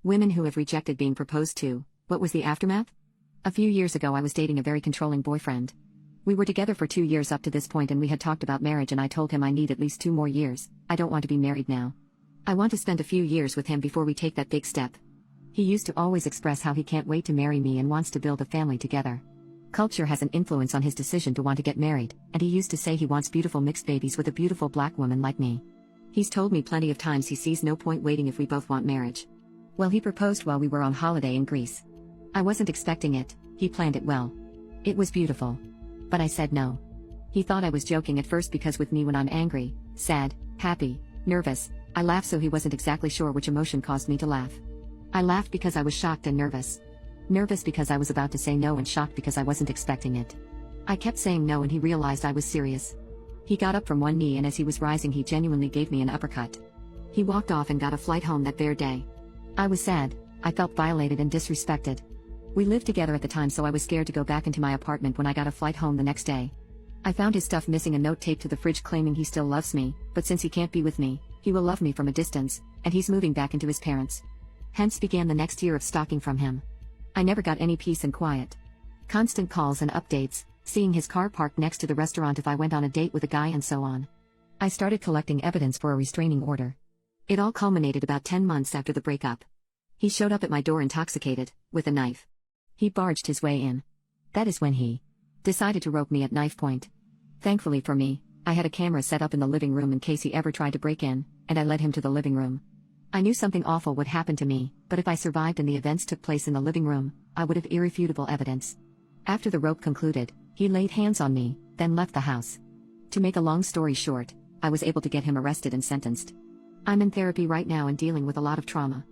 Women who have rejected being proposed to, what was the aftermath? A few years ago I was dating a very controlling boyfriend. We were together for 2 years up to this point and we had talked about marriage and I told him I need at least 2 more years, I don't want to be married now. I want to spend a few years with him before we take that big step. He used to always express how he can't wait to marry me and wants to build a family together. Culture has an influence on his decision to want to get married, and he used to say he wants beautiful mixed babies with a beautiful black woman like me. He's told me plenty of times he sees no point waiting if we both want marriage. Well, he proposed while we were on holiday in Greece. I wasn't expecting it, he planned it well. It was beautiful. But I said no. He thought I was joking at first because with me when I'm angry, sad, happy, nervous, I laugh, so he wasn't exactly sure which emotion caused me to laugh. I laughed because I was shocked and nervous. Nervous because I was about to say no and shocked because I wasn't expecting it. I kept saying no and he realized I was serious. He got up from one knee and as he was rising he genuinely gave me an uppercut. He walked off and got a flight home that very day. I was sad, I felt violated and disrespected. We lived together at the time, so I was scared to go back into my apartment when I got a flight home the next day. I found his stuff missing, a note taped to the fridge claiming he still loves me, but since he can't be with me, he will love me from a distance, and he's moving back into his parents. Hence began the next year of stalking from him. I never got any peace and quiet. Constant calls and updates, seeing his car parked next to the restaurant if I went on a date with a guy and so on. I started collecting evidence for a restraining order. It all culminated about 10 months after the breakup. He showed up at my door intoxicated, with a knife. He barged his way in. That is when he decided to rope me at knife point. Thankfully for me, I had a camera set up in the living room in case he ever tried to break in, and I led him to the living room. I knew something awful would happen to me, but if I survived and the events took place in the living room, I would have irrefutable evidence. After the rope concluded, he laid hands on me, then left the house. To make a long story short, I was able to get him arrested and sentenced. I'm in therapy right now and dealing with a lot of trauma.